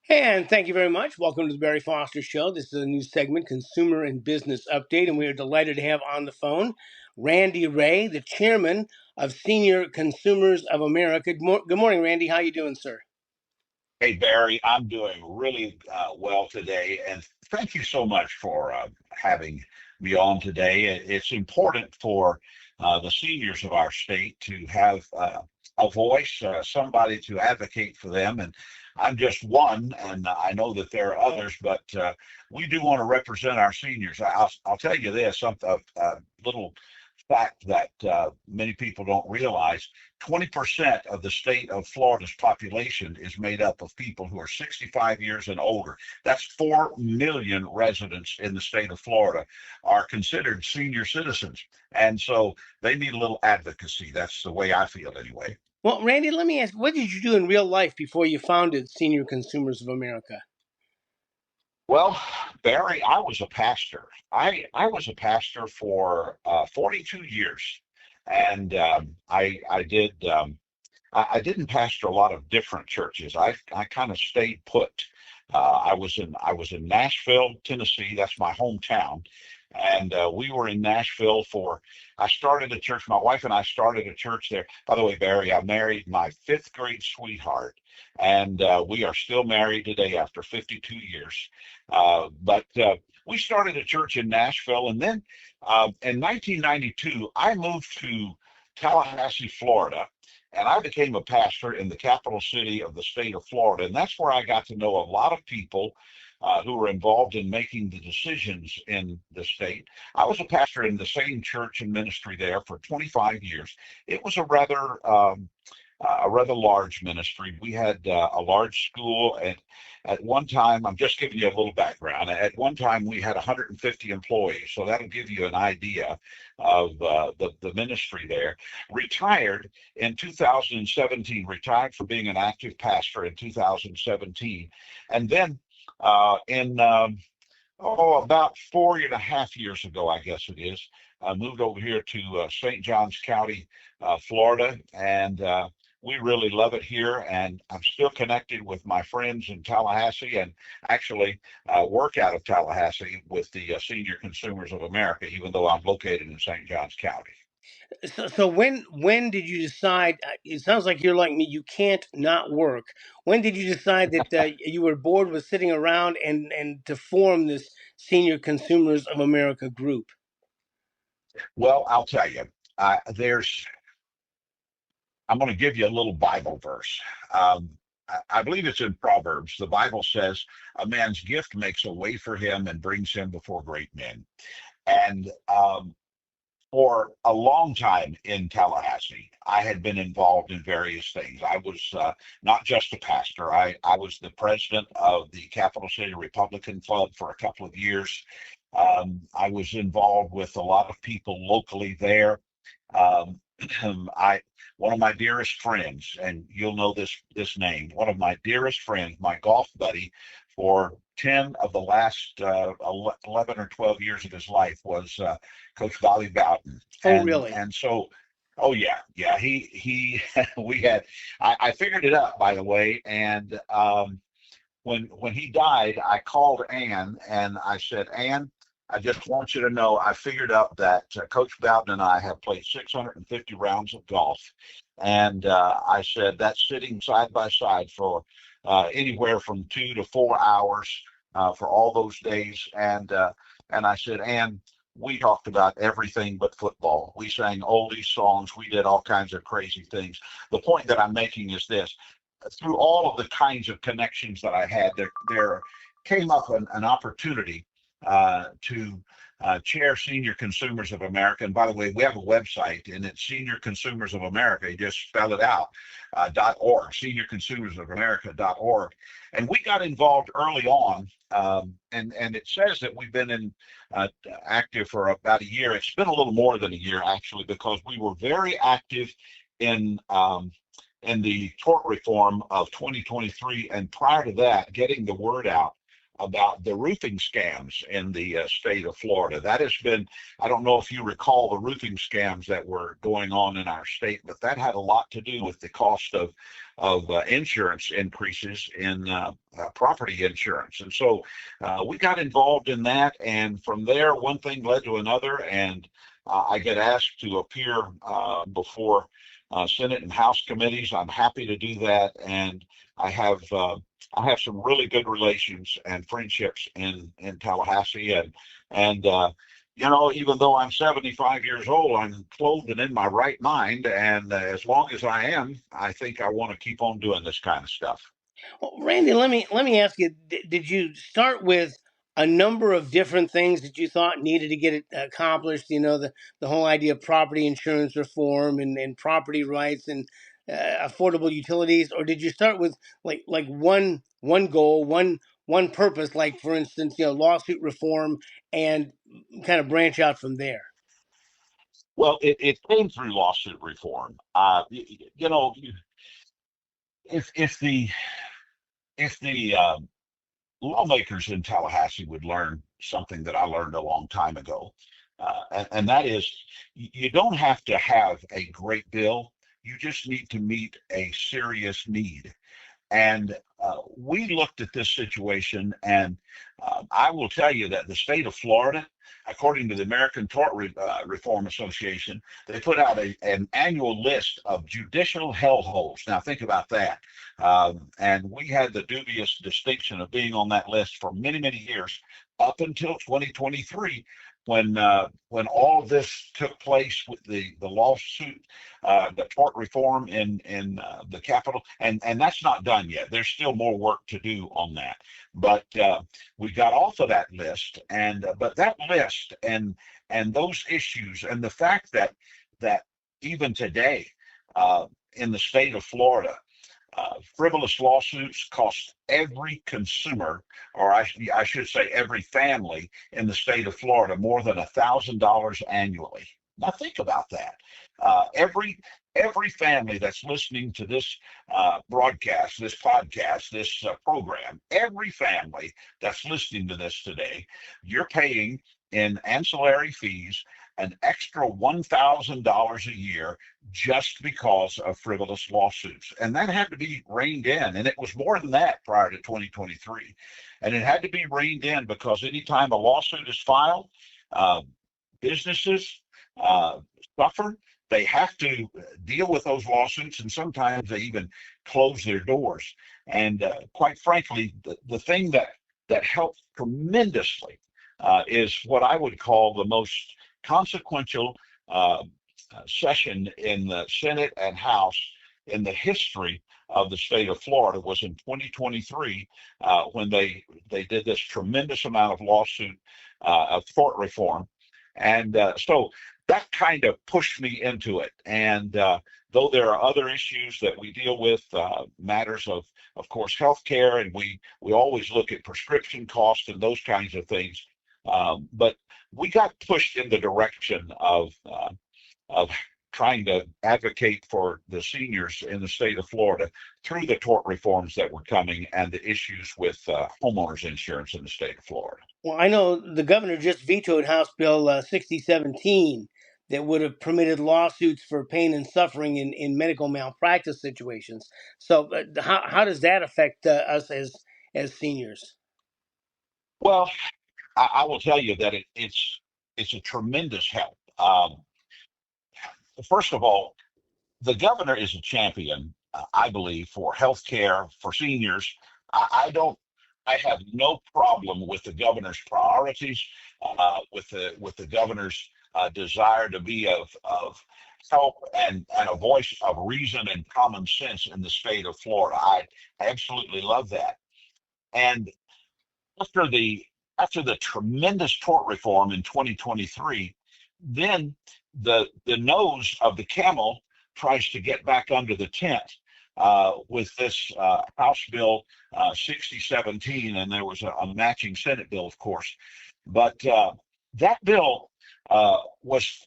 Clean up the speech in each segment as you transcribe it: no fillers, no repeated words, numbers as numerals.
And thank you very much. Welcome to the Barry Foster Show. This is a new segment, Consumer and Business Update, and we are delighted to have on the phone Randy Ray, the chairman of Senior Consumers of America. Good morning, Randy. How you doing, sir? Hey, Barry, I'm doing really well today, and thank you so much for having me on today. It's important for the seniors of our state to have a voice, somebody to advocate for them, and I'm just one, and I know that there are others, but we do want to represent our seniors. I'll tell you this, a little fact that many people don't realize. 20% of the state of Florida's population is made up of people who are 65 years and older. That's 4 million residents in the state of Florida are considered senior citizens. And so they need a little advocacy. That's the way I feel anyway. Well, Randy, let me ask, what did you do in real life before you founded Senior Consumers of America? Well, Barry, I was a pastor. I was a pastor for 42 years. And I didn't pastor a lot of different churches. I kind of stayed put. I was in Nashville, Tennessee. That's my hometown, and we were in Nashville for. I started a church. My wife and I started a church there. By the way, Barry, I married my fifth grade sweetheart, and we are still married today after 52 years. But we started a church in Nashville, and then in 1992, I moved to Tallahassee, Florida, and I became a pastor in the capital city of the state of Florida. And that's where I got to know a lot of people who were involved in making the decisions in the state. I was a pastor in the same church and ministry there for 25 years. It was a rather large ministry. We had a large school, and at one time, I'm just giving you a little background. At one time, we had 150 employees, so that'll give you an idea of the ministry there. Retired in 2017, retired from being an active pastor in 2017, and then in about 4.5 years ago, I guess it is, I moved over here to St. Johns County, Florida, and we really love it here. And I'm still connected with my friends in Tallahassee, and actually work out of Tallahassee with the Senior Consumers of America, even though I'm located in St. Johns County. So when did you decide? It sounds like you're like me. You can't not work. When did you decide that you were bored with sitting around and to form this Senior Consumers of America group? Well, I'll tell you, there's I'm going to give you a little Bible verse. I believe it's in Proverbs. The Bible says, "A man's gift makes a way for him and brings him before great men." And for a long time in Tallahassee, I had been involved in various things. I was not just a pastor. I was the president of the Capital City Republican Club for a couple of years. I was involved with a lot of people locally there. Um, I One of my dearest friends, and you'll know this name, one of my dearest friends, my golf buddy, for 10 of the last 11 or 12 years of his life was Coach Bobby Bowden. Oh, And really? and so, oh yeah, yeah, he we had I figured it out, by the way. And when he died, I called Ann and I said, Ann, I just want you to know I figured out that Coach Bowden and I have played 650 rounds of golf. And I said that's sitting side by side for anywhere from 2 to 4 hours for all those days. And I said, Ann, we talked about everything but football. We sang oldies songs. We did all kinds of crazy things. The point that I'm making is this: through all of the kinds of connections that I had, there came up an opportunity to chair Senior Consumers of America. And by the way, we have a website, and it's Senior Consumers of America. You just spell it out, .org, seniorconsumersofamerica.org. And we got involved early on, and it says that we've been uh, active for about a year. It's been a little more than a year, actually, because we were very active in in the tort reform of 2023, and prior to that, getting the word out about the roofing scams in the state of Florida. That has been, I don't know if you recall the roofing scams that were going on in our state, but that had a lot to do with the cost of insurance increases in property insurance. And so we got involved in that. And from there, one thing led to another. And I get asked to appear before Senate and House committees. I'm happy to do that. And I have some really good relations and friendships in Tallahassee, and you know, even though I'm 75 years old, I'm clothed and in my right mind, and as long as I am, I think I want to keep on doing this kind of stuff. Well, Randy, let me ask you: did you start with a number of different things that you thought needed to get it accomplished? You know, the whole idea of property insurance reform and property rights and affordable utilities, or did you start with like one goal, one purpose, like for instance, you know, lawsuit reform, and kind of branch out from there? Well, it came through lawsuit reform. You know, if the lawmakers in Tallahassee would learn something that I learned a long time ago, and that is you don't have to have a great bill. You just need to meet a serious need. And we looked at this situation, and I will tell you that the state of Florida, according to the American Reform Association, they put out an annual list of judicial hellholes. Now, think about that. And we had the dubious distinction of being on that list for many, many years, up until 2023. When all of this took place with the lawsuit, the tort reform in the Capitol, and that's not done yet. There's still more work to do on that, but we got off of that list, and but that list and those issues, and the fact that even today in the state of Florida, frivolous lawsuits cost every consumer, or I should say every family in the state of Florida, more than $1,000 annually. Now think about that. Every family that's listening to this broadcast, this podcast, this program, every family that's listening to this today, you're paying in ancillary fees an extra $1,000 a year just because of frivolous lawsuits. And that had to be reined in. And it was more than that prior to 2023. And it had to be reined in because anytime a lawsuit is filed, uh, businesses uh, suffer. They have to deal with those lawsuits, and sometimes they even close their doors. And quite frankly, the thing that helped tremendously is what I would call the most consequential session in the Senate and House in the history of the state of Florida was in 2023 when they did this tremendous amount of lawsuit of tort reform, and so that kind of pushed me into it. And though there are other issues that we deal with, matters of course, healthcare, and we always look at prescription costs and those kinds of things. But we got pushed in the direction of trying to advocate for the seniors in the state of Florida through the tort reforms that were coming and the issues with homeowners insurance in the state of Florida. Well, I know the governor just vetoed House Bill 6017 that would have permitted lawsuits for pain and suffering in medical malpractice situations. So, how does that affect us as seniors? Well, I will tell you that it's a tremendous help. First of all, the governor is a champion, I believe, for health care for seniors. I don't. I have no problem with the governor's priorities, with the governor's desire to be of help and a voice of reason and common sense in the state of Florida. I absolutely love that. And after the after the tremendous tort reform in 2023, then the nose of the camel tries to get back under the tent with this House Bill 6017, and there was a matching Senate bill, of course. But that bill was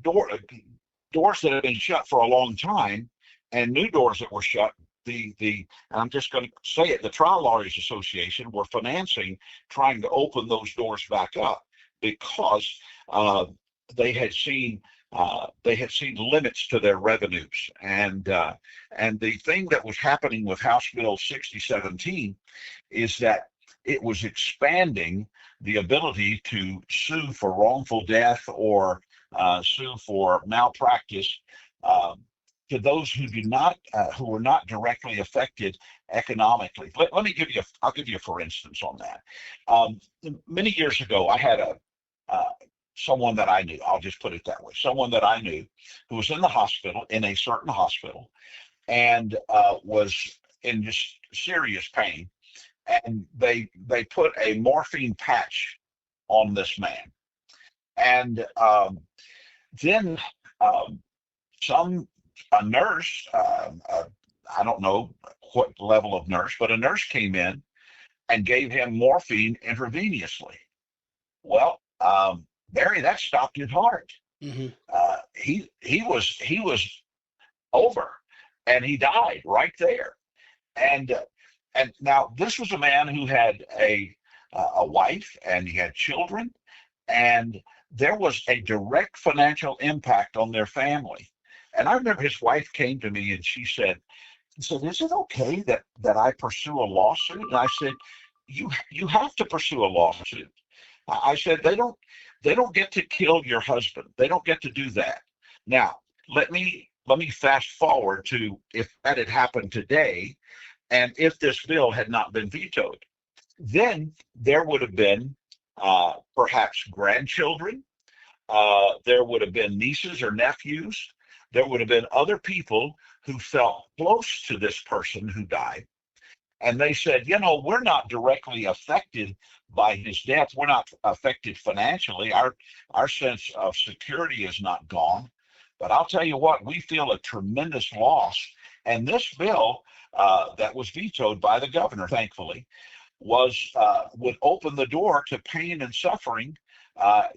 doors that had been shut for a long time, and new doors that were shut and I'm just going to say it, the Trial Lawyers Association were financing trying to open those doors back up because uh, they had seen limits to their revenues, and the thing that was happening with House Bill 6017 is that it was expanding the ability to sue for wrongful death or sue for malpractice, um, to those who do not, who were not directly affected economically. Let me give you, I'll give you a for instance on that. Um, Many years ago, I had a uh, someone that I knew. I'll just put it that way. Someone that I knew who was in the hospital, in a certain hospital, and was in just serious pain, and they put a morphine patch on this man, and then um, some a nurse, I don't know what level of nurse, but a nurse came in and gave him morphine intravenously. Well, Barry, that stopped his heart. Hmm. He was over, and he died right there. And and now this was a man who had a wife, and he had children, and there was a direct financial impact on their family. And I remember his wife came to me and she said, "Is it okay that I pursue a lawsuit?" And I said, "You have to pursue a lawsuit." I said, "They don't get to kill your husband. They don't get to do that." Now, let me fast forward to if that had happened today, and if this bill had not been vetoed, then there would have been perhaps grandchildren, there would have been nieces or nephews, there would have been other people who felt close to this person who died, and they said, we're not directly affected by his death. We're not affected financially. Our sense of security is not gone. But I'll tell you what, we feel a tremendous loss. And this bill that was vetoed by the governor, thankfully, was would open the door to pain and suffering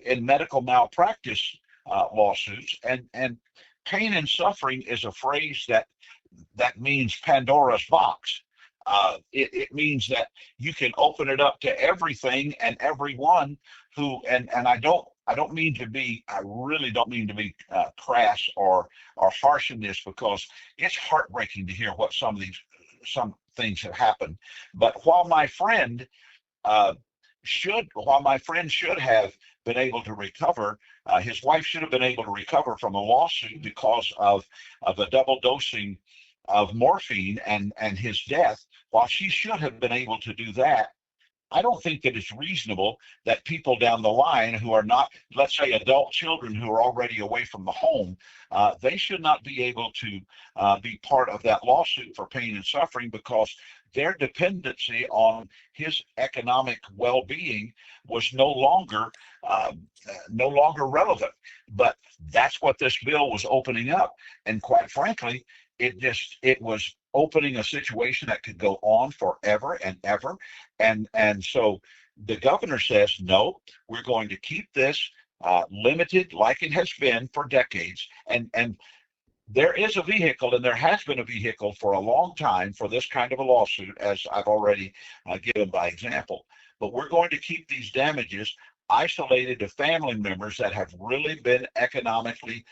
in medical malpractice lawsuits. And pain and suffering is a phrase that means Pandora's box. It means that you can open it up to everything and everyone and I don't mean to be, I really don't mean to be crass or harsh in this, because it's heartbreaking to hear what some things have happened. But uh, while my friend should have been able to recover, his wife should have been able to recover from a lawsuit because of the double dosing of morphine and his death. While she should have been able to do that, I don't think that it's reasonable that people down the line who are not, let's say, adult children who are already away from the home, they should not be able to be part of that lawsuit for pain and suffering, because their dependency on his economic well-being was no longer relevant. But that's what this bill was opening up, and quite frankly, it was opening a situation that could go on forever and ever. And so the governor says, no, we're going to keep this limited like it has been for decades. And there is a vehicle, and there has been a vehicle for a long time for this kind of a lawsuit, as I've already given by example. But we're going to keep these damages isolated to family members that have really been economically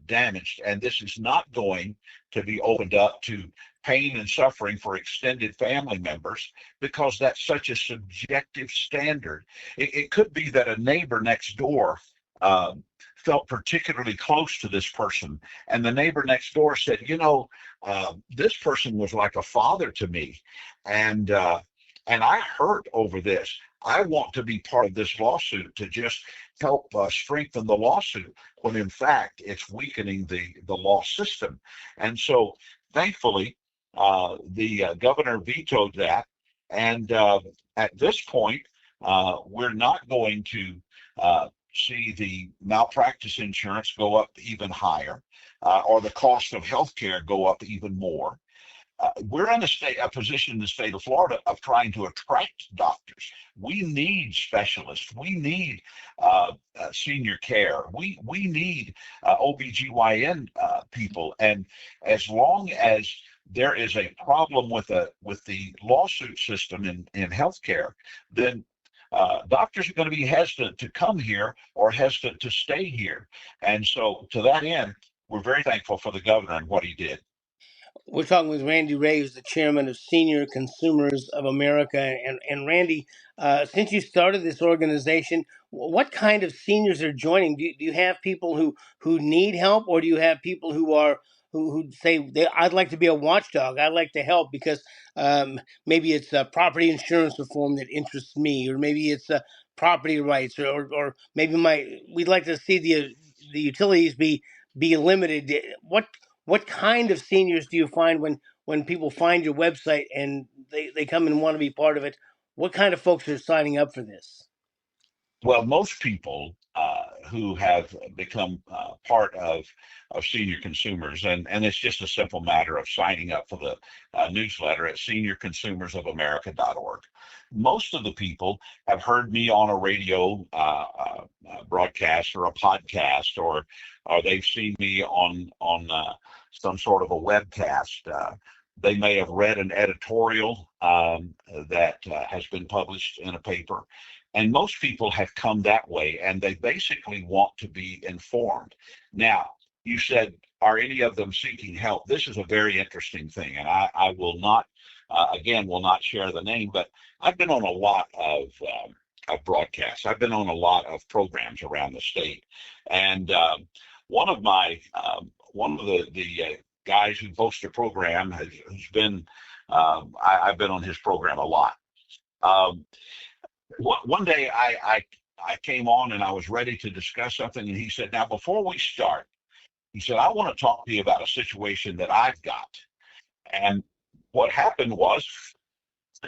damaged. And this is not going to be opened up to pain and suffering for extended family members, because that's such a subjective standard. It could be that a neighbor next door um, felt particularly close to this person, and the neighbor next door said, this person was like a father to me, and uh, and I hurt over this. I want to be part of this lawsuit to just help strengthen the lawsuit, when in fact it's weakening the law system. And so, thankfully, the governor vetoed that, and at this point, we're not going to see the malpractice insurance go up even higher, or the cost of health care go up even more. We're in a position in the state of Florida of trying to attract doctors. We need specialists. We need senior care. We need OBGYN people. And as long as there is a problem with the lawsuit system in healthcare, then doctors are going to be hesitant to come here or hesitant to stay here. And so, to that end, we're very thankful for the governor and what he did. We're talking with Randy Ray, who's the chairman of Senior Consumers of America. And Randy, since you started this organization, what kind of seniors are joining? Do you have people who need help, or do you have people who say I'd like to be a watchdog, I'd like to help because maybe it's property insurance reform that interests me, or maybe it's property rights, or maybe we'd like to see the utilities be limited. What kind of seniors do you find when people find your website and they come and want to be part of it? What kind of folks are signing up for this? Well, most people who have become part of senior consumers, and it's just a simple matter of signing up for the newsletter at seniorconsumersofamerica.org. Most of the people have heard me on a radio broadcast or a podcast, or they've seen me on some sort of a webcast. They may have read an editorial that has been published in a paper, and most people have come that way, and they basically want to be informed. Now, you said, are any of them seeking help? This is a very interesting thing, and I will not, again, will not share the name, but I've been on a lot of broadcasts. I've been on a lot of programs around the state, and one of the guys who hosts the program has been, I've been on his program a lot. Um, one day I came on and I was ready to discuss something, and he said, "Now, before we start," he said, "I want to talk to you about a situation that I've got." And what happened was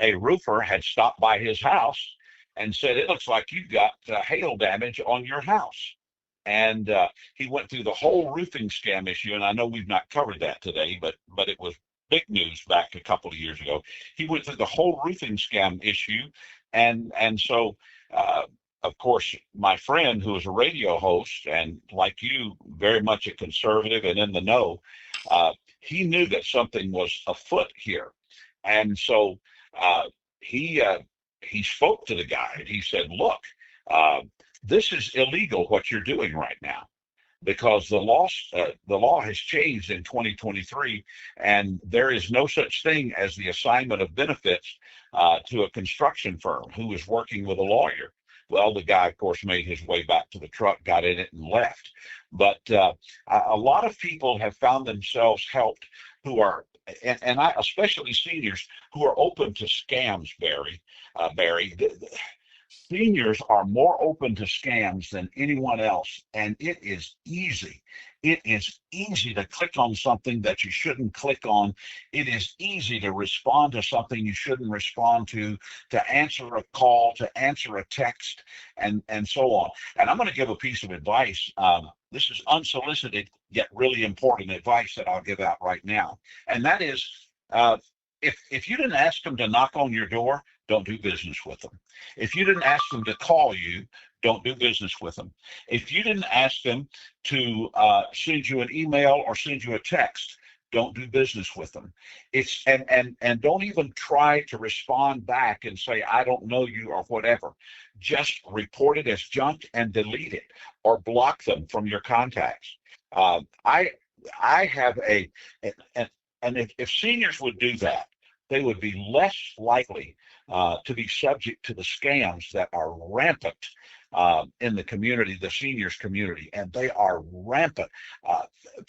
a roofer had stopped by his house and said, "It looks like you've got hail damage on your house." And he went through the whole roofing scam issue, and I know we've not covered that today, but it was big news back a couple of years ago. He went through the whole roofing scam issue, and so of course my friend, who is a radio host and like you, very much a conservative and in the know, uh, he knew that something was afoot here, and so uh, he uh, he spoke to the guy and he said, "Look, uh, this is illegal what you're doing right now, because the law has changed in 2023, and there is no such thing as the assignment of benefits to a construction firm who is working with a lawyer." Well, the guy, of course, made his way back to the truck, got in it, and left. But a lot of people have found themselves helped who are, and I, especially seniors who are open to scams, Barry. Seniors are more open to scams than anyone else, and it is easy. It is easy to click on something that you shouldn't click on. It is easy to respond to something you shouldn't respond to answer a call, to answer a text, and so on. And I'm going to give a piece of advice. This is unsolicited yet really important advice that I'll give out right now, and that is, uh, if you didn't ask them to knock on your door, don't do business with them. If you didn't ask them to call you, don't do business with them. If you didn't ask them to send you an email or send you a text, don't do business with them. It's and don't even try to respond back and say, "I don't know you," or whatever. Just report it as junk and delete it, or block them from your contacts. I have and, if seniors would do that, they would be less likely to be subject to the scams that are rampant in the community, the seniors community, and they are rampant. Uh,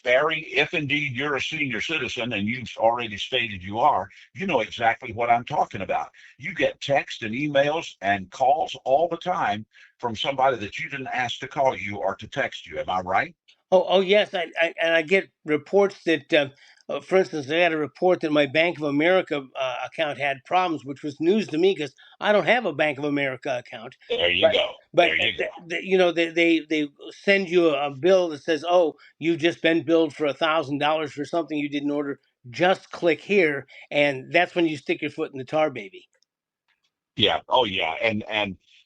Barry, if indeed you're a senior citizen, and you've already stated you are, you know exactly what I'm talking about. You get text and emails and calls all the time from somebody that you didn't ask to call you or to text you. Am I right? Oh yes, I get reports that, for instance, I had a report that my Bank of America account had problems, which was news to me because I don't have a Bank of America account. There you But go. but There you go. they send you a bill that says, "Oh, you've just been billed for $1,000 for something you didn't order. Just click here," and that's when you stick your foot in the tar, baby. Yeah. Oh, yeah. And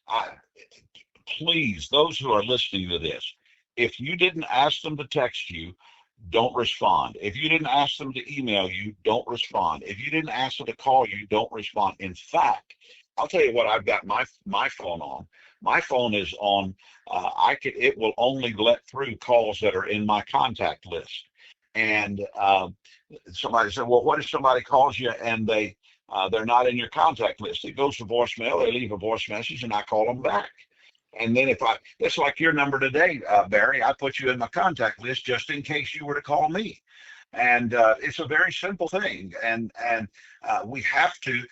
I, please, those who are listening to this, if you didn't ask them to text you, don't respond. If you didn't ask them to email you, don't respond. If you didn't ask them to call you, don't respond. In fact, I'll tell you what I've got my phone on. My phone is on. It will only let through calls that are in my contact list. And somebody said, "Well, what if somebody calls you and they're not in your contact list? It goes to voicemail. They leave a voice message, and I call them back." And then it's like your number today, Barry, I put you in my contact list just in case you were to call me. And it's a very simple thing. And we have to,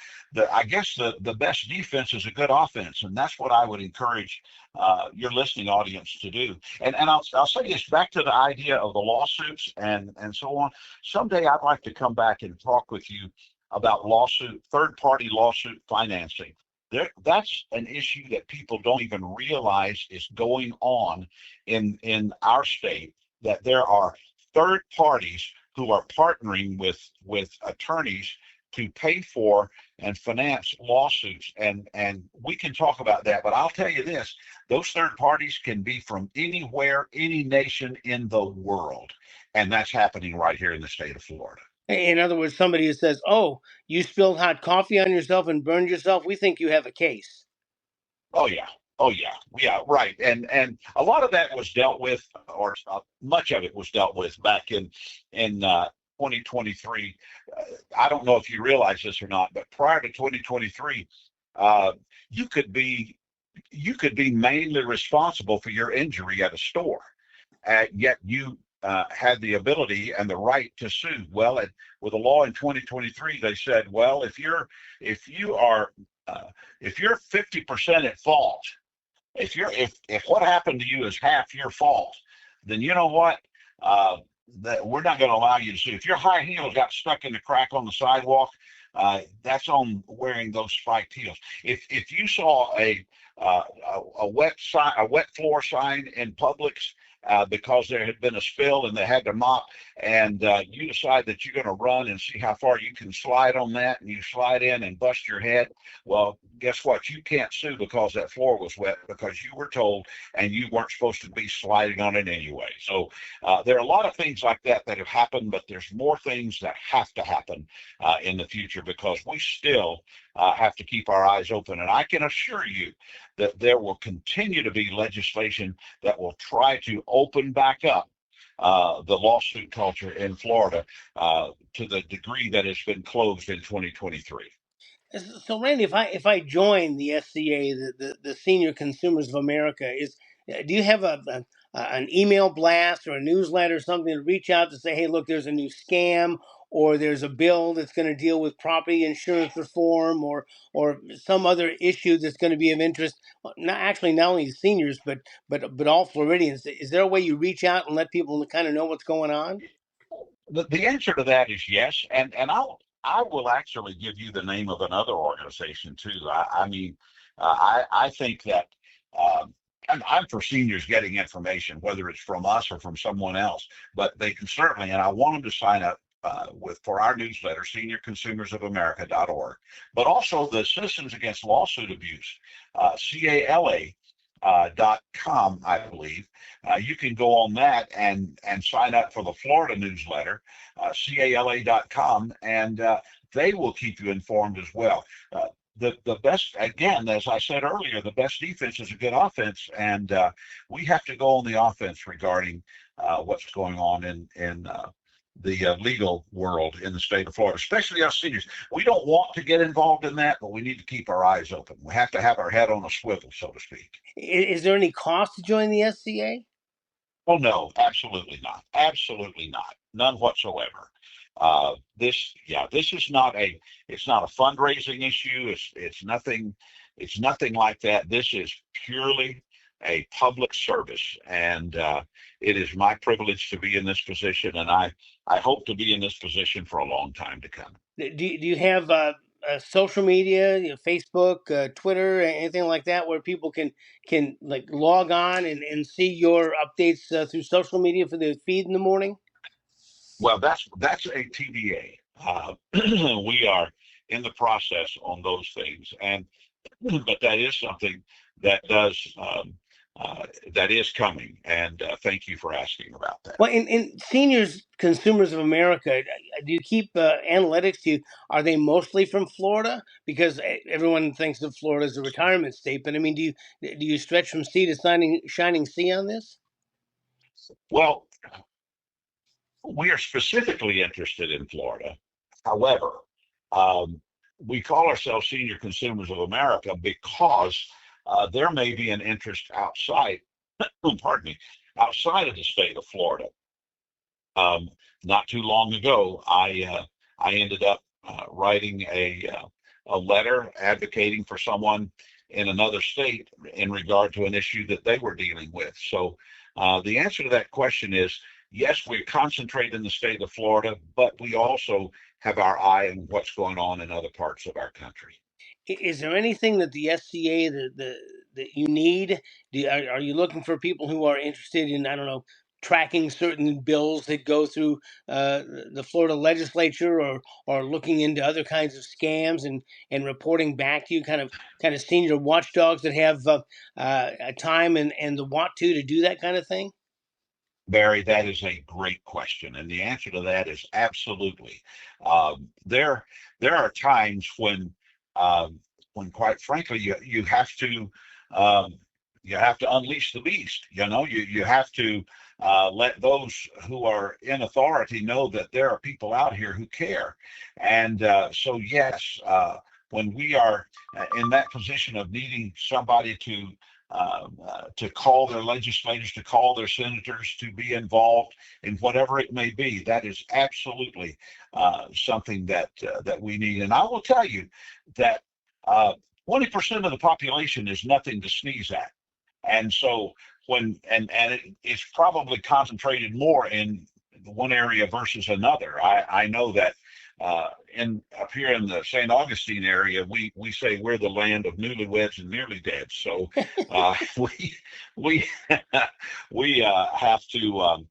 I guess the best defense is a good offense. And that's what I would encourage your listening audience to do. And I'll say this back to the idea of the lawsuits and so on. Someday I'd like to come back and talk with you about third party lawsuit financing. That's an issue that people don't even realize is going on in our state, that there are third parties who are partnering with attorneys to pay for and finance lawsuits. And we can talk about that, but I'll tell you this, those third parties can be from anywhere, any nation in the world. And that's happening right here in the state of Florida. In other words, somebody who says, "Oh, you spilled hot coffee on yourself and burned yourself," we think you have a case. Oh yeah. Oh yeah. Yeah, right. And a lot of that was dealt with, or much of it was dealt with back in 2023. I don't know if you realize this or not, but prior to 2023, uh, you could be you could be mainly responsible for your injury at a store, yet you had the ability and the right to sue. Well, with a law in 2023, they said, well, if you are if you're 50% at fault, if what happened to you is half your fault, then you know what? Uh, that we're not going to allow you to sue. If your high heels got stuck in the crack on the sidewalk, that's on wearing those spiked heels. If you saw uh, a wet floor sign in Publix because there had been a spill and they had to mop, and you decide that you're going to run and see how far you can slide on that, and you slide in and bust your head, well, guess what? You can't sue because that floor was wet because you were told and you weren't supposed to be sliding on it anyway. So there are a lot of things like that that have happened, but there's more things that have to happen in the future because we still have to keep our eyes open. And I can assure you that there will continue to be legislation that will try to open back up the lawsuit culture in Florida to the degree that it's been closed in 2023. So, Randy, if I join the SCA, the Senior Consumers of America, do you have an email blast or a newsletter or something to reach out to say, "Hey, look, there's a new scam, or there's a bill that's going to deal with property insurance reform, or some other issue that's going to be of interest, not only the seniors but all Floridians"? Is there a way you reach out and let people kind of know what's going on? The answer to that is yes, and I will actually give you the name of another organization too. I mean, I think that I'm for seniors getting information, whether it's from us or from someone else, but they can certainly, and I want them to sign up for our newsletter, seniorconsumersofamerica.org, but also the Citizens Against Lawsuit Abuse, CALA. .com, I believe. You can go on that and sign up for the Florida newsletter, cala.com, and they will keep you informed as well. The best, again, as I said earlier, the best defense is a good offense, and we have to go on the offense regarding what's going on in the legal world in the state of Florida, especially us seniors. We don't want to get involved in that, but we need to keep our eyes open. We have to have our head on a swivel, so to speak. Is there any cost to join the SCA? Oh no, absolutely not. Absolutely not. None whatsoever. This is not it's not a fundraising issue. It's nothing like that. This is purely a public service, and it is my privilege to be in this position, and I hope to be in this position for a long time to come. Do you have social media, Facebook, Twitter, anything like that, where people can like log on and see your updates through social media for the feed in the morning? Well, that's a TBA. We are in the process on those things, and but that is something that does that is coming. And thank you for asking about that. Well, in Seniors Consumers of America, do you keep analytics? Are they mostly from Florida? Because everyone thinks of Florida as a retirement state, but I mean, do you stretch from sea to shining sea on this? Well, we are specifically interested in Florida. However, um, we call ourselves Senior Consumers of America because there may be an interest outside, pardon me, outside of the state of Florida. Um, Not too long ago, I ended up writing a letter advocating for someone in another state in regard to an issue that they were dealing with. So the answer to that question is yes, we concentrate in the state of Florida, but we also have our eye on what's going on in other parts of our country. Is there anything that the SCA that you need? Are you looking for people who are interested in, I don't know, tracking certain bills that go through the Florida legislature, or looking into other kinds of scams and reporting back to you, kind of senior watchdogs that have a time and the want to do that kind of thing? Barry, that is a great question, and the answer to that is absolutely. There are times quite frankly, um, you have to unleash the beast. You have to let those who are in authority know that there are people out here who care, and so yes, when we are in that position of needing somebody to call their legislators, to call their senators, to be involved in whatever it may be. That is absolutely something that we need. And I will tell you that 20% of the population is nothing to sneeze at. And so it's probably concentrated more in one area versus another. I know that in up here in the St. Augustine area, we say we're the land of newlyweds and nearly dead. So we we have to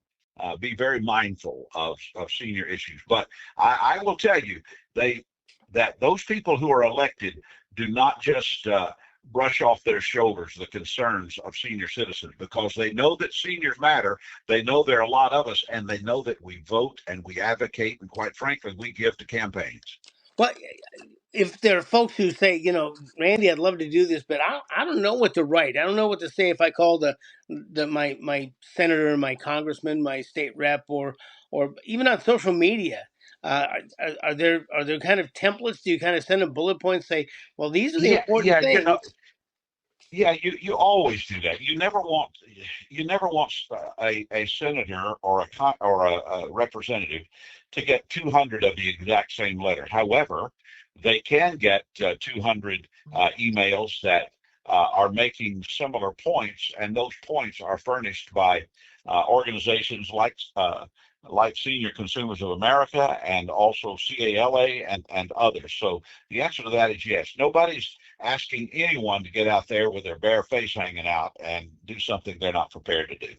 be very mindful of senior issues. But I will tell you, they that those people who are elected do not just brush off their shoulders the concerns of senior citizens because they know that seniors matter. They know there are a lot of us, and they know that we vote and we advocate, and quite frankly, we give to campaigns. Well, if there are folks who say, Randy, I'd love to do this, but I don't know what to write. I don't know what to say if I call my senator, my congressman, my state rep, or even on social media. Are there kind of templates? Do you kind of send them bullet points? Say, well, these are the Yeah, important yeah, things. yeah, you always do that. You never want a senator or a representative to get 200 of the exact same letter. However, they can get 200 emails that are making similar points, and those points are furnished by organizations like Senior Consumers of America and also CALA and others. So the answer to that is yes. Nobody's asking anyone to get out there with their bare face hanging out and do something they're not prepared to do.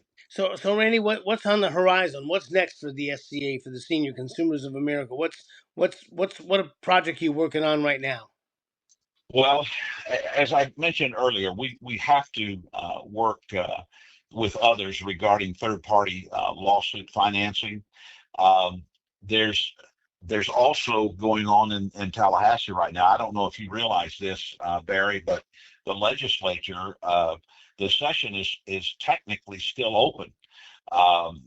So Randy, what's on the horizon? What's next for the SCA, for the Senior Consumers of America? What a project you working on right now? Well, as I mentioned earlier, we have to work with others regarding third-party lawsuit financing. Um, there's there's also going on in Tallahassee right now. I don't know if you realize this, Barry, but the legislature, the session is technically still open.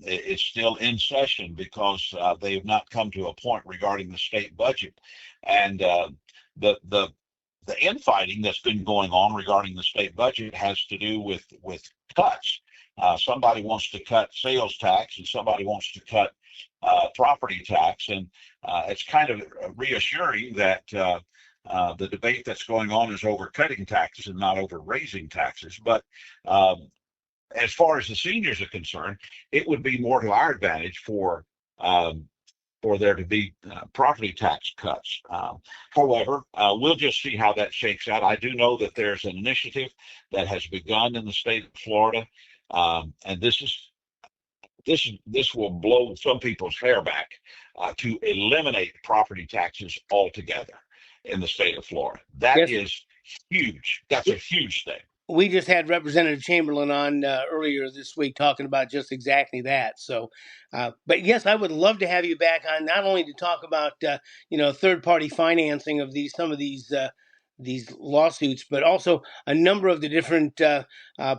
It's still in session because they have not come to a point regarding the state budget, and the the the infighting that's been going on regarding the state budget has to do with cuts. Somebody wants to cut sales tax, and somebody wants to cut property tax, and it's kind of reassuring that the debate that's going on is over cutting taxes and not over raising taxes. But as far as the seniors are concerned, it would be more to our advantage um, for there to be property tax cuts. However, we'll just see how that shakes out. I do know that there's an initiative that has begun in the state of Florida, and this will blow some people's hair back to eliminate property taxes altogether in the state of Florida. That Yes. is huge. That's a huge thing. We just had Representative Chamberlain on earlier this week talking about just exactly that. So, but yes, I would love to have you back on, not only to talk about third party financing of some of these lawsuits, but also a number of the different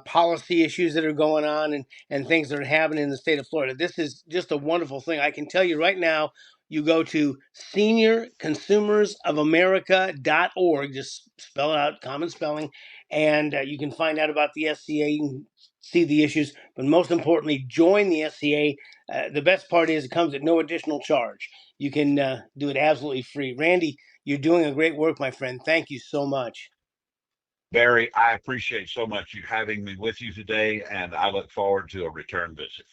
policy issues that are going on and things that are happening in the state of Florida. This is just a wonderful thing. I can tell you right now. You go to seniorconsumersofamerica.org, just spell it out, common spelling, and you can find out about the SCA. You can see the issues, but most importantly, join the SCA. The best part is it comes at no additional charge. You can do it absolutely free. Randy, you're doing a great work, my friend. Thank you so much. Barry, I appreciate so much you having me with you today, and I look forward to a return visit.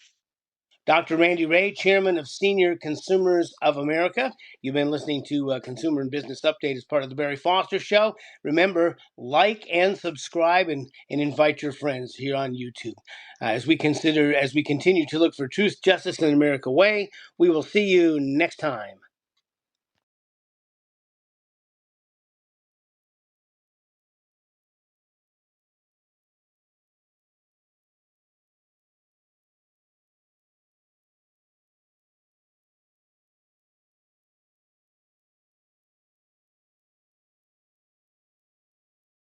Dr. Randy Ray, Chairman of Senior Consumers of America. You've been listening to Consumer and Business Update as part of the Barry Foster Show. Remember, like and subscribe and invite your friends here on YouTube. As we continue to look for truth, justice, and America way, we will see you next time.